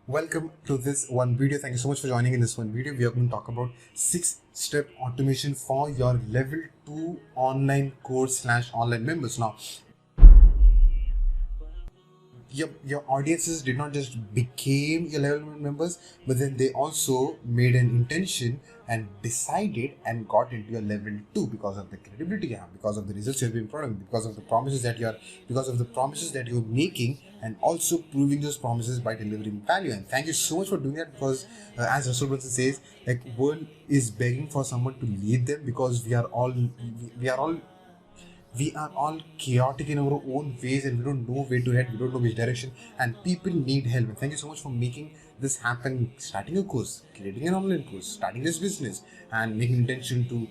Welcome to this one video. Thank you so much for joining in this one video. We are going to talk about 6-step automation for your level 2 online course / online members. Now, your audiences did not just became your level 1 members, but then they also made an intention and decided and got into your level 2 because of the credibility you have, because of the results you've been providing, because of the promises that you're making, and also proving those promises by delivering value. And thank you so much for doing that, because as Russell Brunson says, like, world is begging for someone to lead them, because we are all chaotic in our own ways, and we don't know where to head, we don't know which direction, and people need help. And thank you so much for making this happen, starting a course, creating an online course, starting this business, and making intention to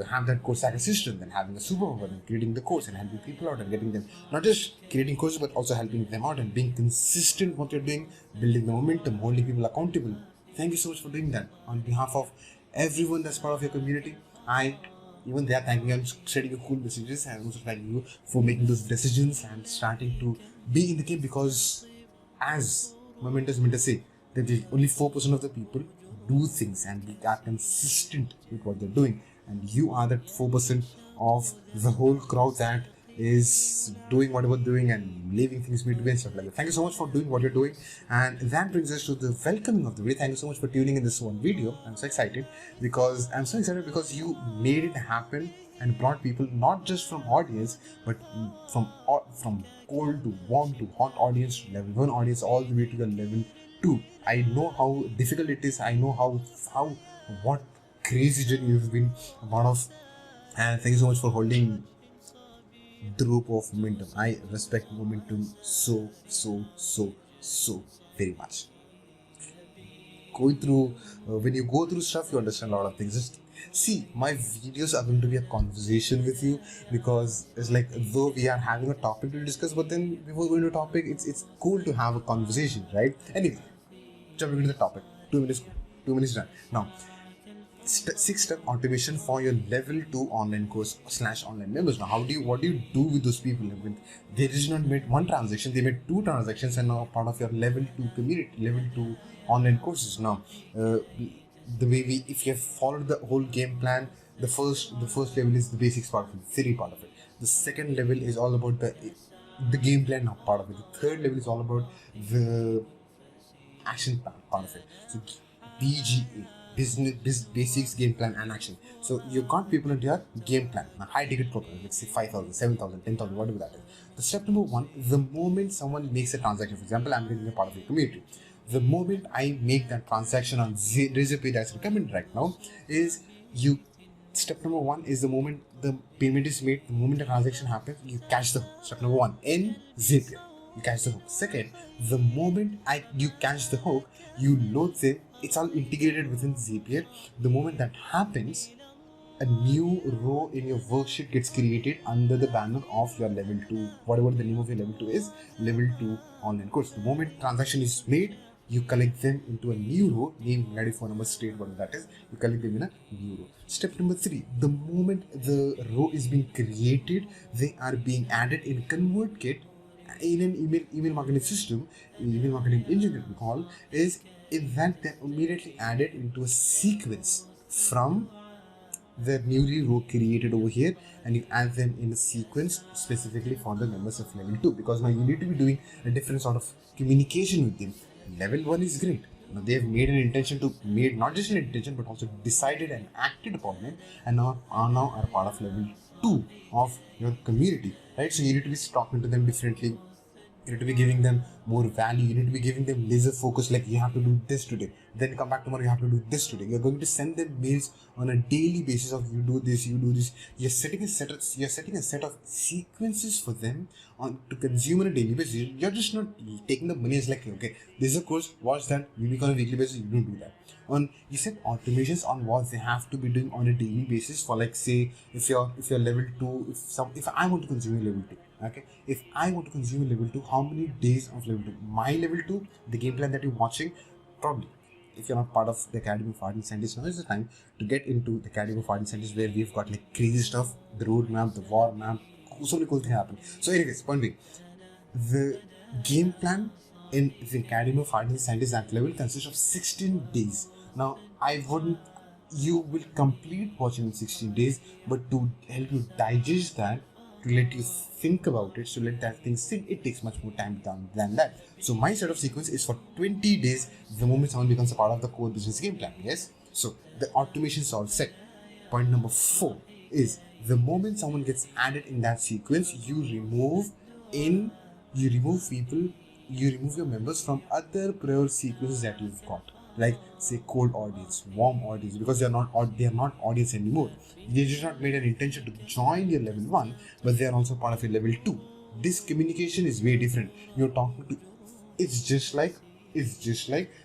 have that course like a system, then having a superpower and creating the course and helping people out and getting them, not just creating courses but also helping them out and being consistent what you're doing, building the momentum, holding people accountable. Thank you so much for doing that. On behalf of everyone that's part of your community, even they are thanking you and sending you cool messages, and also thanking you for making those decisions and starting to be in the game, because as my mentors say, that only 4% of the people do things and they are consistent with what they're doing, and you are that 4% of the whole crowd that is doing whatever doing and leaving things between and stuff like that. Thank you so much for doing what you're doing, and that brings us to the welcoming of the video. Thank you so much for tuning in this one video. I'm so excited because you made it happen and brought people not just from audience, but from cold to warm to hot audience to level 1 audience, all the way to the level 2. I know how difficult it is. I know how what crazy journey you've been a part of, and thank you so much for holding the rope of momentum. I respect momentum so very much. When you go through stuff, you understand a lot of things. Just see, my videos are going to be a conversation with you, because it's like, though we are having a topic to discuss, but then before going to topic, it's cool to have a conversation, right? Anyway, jumping into the topic. 2 minutes done. Now, 6-step automation for your level 2 online course / online members. Now, what do you do with those people? They did not made one transaction, they made 2 transactions and now part of your level 2 community, level 2 online courses. Now, the way if you have followed the whole game plan, the first level is the basics part of it, theory part of it. The second level is all about the game plan part of it. The third level is all about the action plan part of it. So BGA, business basics, game plan, and action. So you got people into your game plan, a high ticket program, let's say 5,000, 7,000, 10,000, whatever that is. The step number 1, the moment someone makes a transaction, for example, I'm going to be a part of your community. The moment I make that transaction on Razorpay that's recommended right now, step number 1 is the moment the payment is made, the moment the transaction happens, you catch the hook. Step number 1 in Zapier, you catch the hook. Second, the moment you catch the hook, you load them. It's all integrated within Zapier. The moment that happens, a new row in your worksheet gets created under the banner of your level 2, whatever the name of your level 2 is, level 2 online course. The moment transaction is made, you collect them into a new row, name, ID, phone number, state, whatever that is, you collect them in a new row. Step number 3, the moment the row is being created, they are being added in ConvertKit in an email marketing system, email marketing engine that we call, is in that they're immediately added into a sequence from the newly row created over here, and you add them in a sequence specifically for the members of level 2, because now you need to be doing a different sort of communication with them. Level 1 is great. Now they have made an intention not just an intention but also decided and acted upon it, and now are part of level 2 of your community, right? So you need to be talking to them differently. You need to be giving them more value. You need to be giving them laser focus, like you have to do this today, then come back tomorrow, you have to do this today. You're going to send them mails on a daily basis of you do this. You're setting a set of sequences for them to consume on a daily basis. You're just not taking the money as like, okay, this is a course, watch that, week on a weekly basis. You don't do that. You set automations on what they have to be doing on a daily basis. For, like, say, if you're level 2, if I want to consume a level 2, okay, if I want to consume a level 2, how many days of level 2? My level 2, the game plan that you're watching, probably, if you're not part of the Academy of Art and Sciences, now is the time to get into the Academy of Art and Sciences, where we've got like crazy stuff, the roadmap, the war map, so many cool things happen. So anyways, point being, the game plan in the Academy of Art and Sciences at level consists of 16 days. Now, I wouldn't, you will complete watching in 16 days, but to help you digest that, to let you think about it, so let that thing sink, it takes much more time than that. So, my set of sequence is for 20 days the moment someone becomes a part of the core business game plan. Yes? So, the automation is all set. Point number 4 is the moment someone gets added in that sequence, you remove people, you remove your members from other prior sequences that you've got, like say cold audience, warm audience, because they are not audience anymore. They just not made an intention to join your level 1, but they are also part of your level 2. This communication is way different. You're talking to, it's just like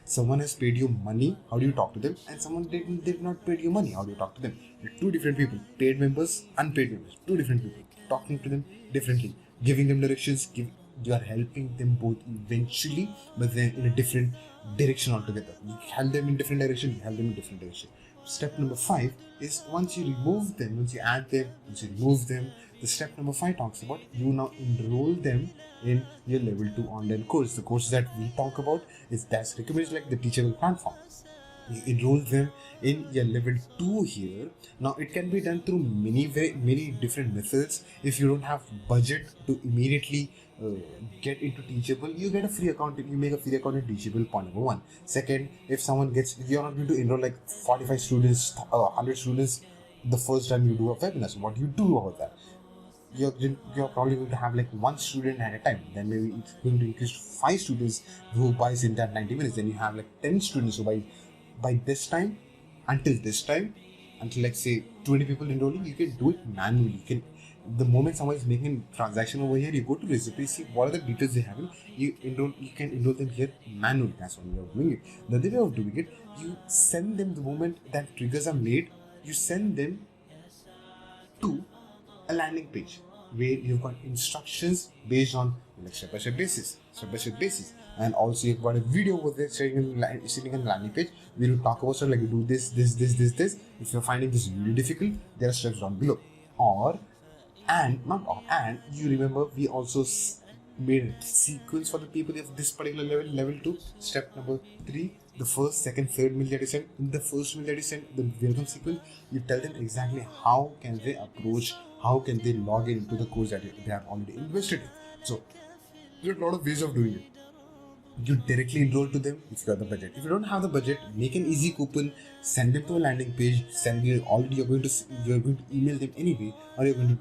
someone has paid you money, how do you talk to them? And someone did not pay you money, how do you talk to them? They're two different people. Paid members, unpaid members, two different people. Talking to them differently, giving them directions, you are helping them both eventually, but then in a different direction altogether. You help them in different direction, you help them in different direction. Step number 5 is once you remove them, once you add them, once you remove them, the step number 5 talks about you now enroll them in your level 2 online course. The course that we talk about is that's recommended like the teachable platform. You enroll them in your level 2 here. Now it can be done through many different methods. If you don't have budget to immediately get into teachable, you get a free account, you make a free account in teachable, point number 1. Second, if you're not going to enroll like 45 students, 100 students the first time you do a webinar, so what do you do about that? You're probably going to have like one student at a time. Then maybe it's going to increase to 5 students who buys in that 90 minutes. Then you have like 10 students who by this time, until like say 20 people enrolling. You can do it manually. You can, the moment someone is making a transaction over here, you go to recipe, see what are the details they have. You can enroll them here manually. That's one way of doing it. The other way of doing it, you send them the moment that triggers are made. You send them to a landing page where you've got instructions based on like step-by-step basis, and also you've got a video over there sitting in the landing page where you talk about stuff like you do this. If you're finding this really difficult, there are steps down below. And you remember we also made a sequence for the people of this particular level 2. Step number 3, the first, second, third mail that you send. In the first mail that you send, the welcome sequence, you tell them exactly how can they approach, how can they log in into the course that they have already invested in. So there are a lot of ways of doing it. You directly enroll to them if you have the budget. If you don't have the budget, make an easy coupon, send them to a landing page, you're going to email them anyway, or you're going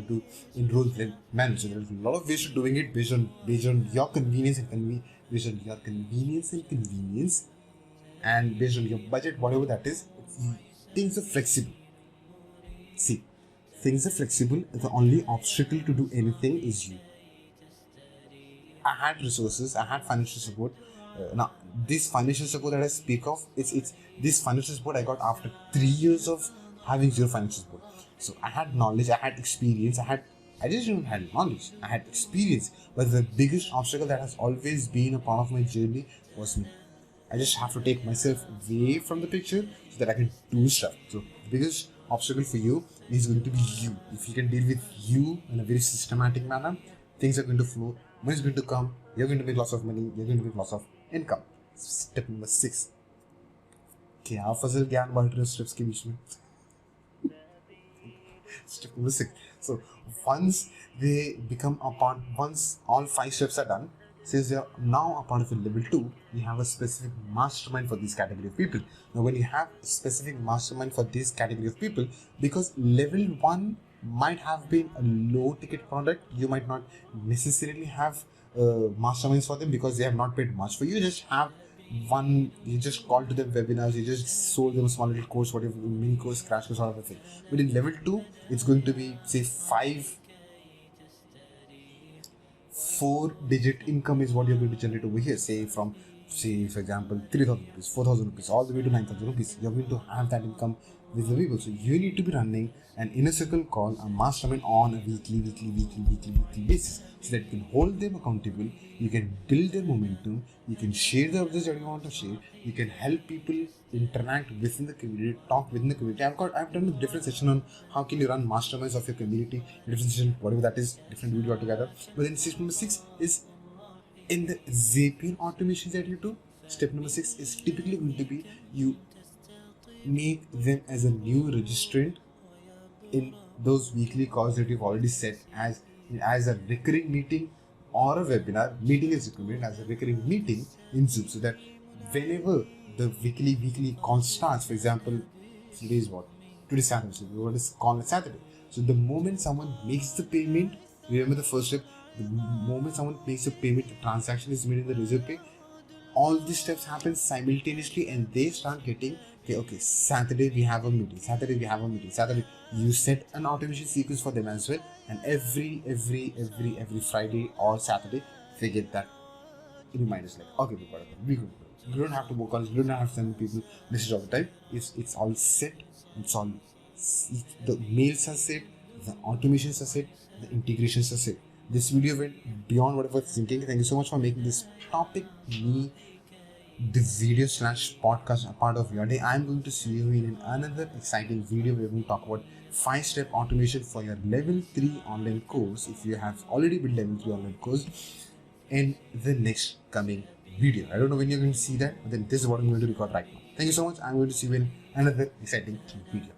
to enroll them manually. So there's a lot of ways of doing it based on your convenience and convenience, and based on your budget, whatever that is. Things are flexible. See, things are flexible. The only obstacle to do anything is you. I had resources, I had financial support. Now, this financial support that I speak of, it's this financial support I got after 3 years of having zero financial support. So I had knowledge, I had experience, I just didn't have knowledge, I had experience. But the biggest obstacle that has always been a part of my journey was me. I just have to take myself away from the picture so that I can do stuff. So the biggest obstacle for you is going to be you. If you can deal with you in a very systematic manner, things are going to flow, money is going to come, you're going to make lots of money, you're going to make lots of income. Step number 6. क्या फसल ज्ञान बांट रहे हो steps के बीच में? Step number 6. So once all 5 steps are done, since you're now a part of a level 2, you have a specific mastermind for this category of people. Now when you have a specific mastermind for this category of people, because level 1 might have been a low ticket product, you might not necessarily have masterminds for them because they have not paid much for you. You just call to them webinars, you just sold them a small little course, whatever, mini course, crash course, sort of a thing. But in level 2, it's going to be say 4-digit income is what you're going to generate over here. Say for example 3,000 rupees, 4,000 rupees, all the way to 9,000 rupees. You're going to have that income with the people. So you need to be running an inner circle call, a mastermind on a weekly basis, so that you can hold them accountable, you can build their momentum, you can share the objects that you want to share, you can help people interact within the community, talk within the community. I've done a different session on how can you run masterminds of your community, different session, whatever that is, different video altogether. But then step number 6 is In the Zapier automations that you do, step number 6 is typically going to be you make them as a new registrant in those weekly calls that you've already set as a recurring meeting or a webinar. Meeting is recommended as a recurring meeting in Zoom, so that whenever the weekly call starts, for example, today is what? Today is Saturday, so we want to call on Saturday. So the moment someone makes the payment, remember the first step, the moment someone makes a payment, the transaction is made in the Razor Pay, all these steps happen simultaneously and they start getting okay, Saturday we have a meeting, Saturday you set an automation sequence for them as well, and every Friday or Saturday they get that reminders like, okay, we got it, we good. You don't have to work on it, you don't have to send people message all the time. It's all set, it's all, the mails are set, the automations are set, the integrations are set. This video went beyond what I was thinking. Thank you so much for making this topic me the video slash podcast a part of your day. I'm going to see you in another exciting video where we're going to talk about 5-step automation for your level 3 online course. If you have already built level 3 online course, in the next coming video. I don't know when you're going to see that, but then this is what I'm going to record right now. Thank you so much. I'm going to see you in another exciting video.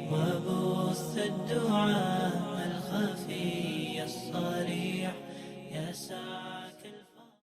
وبث الدعاء الخفي الصريح يسعى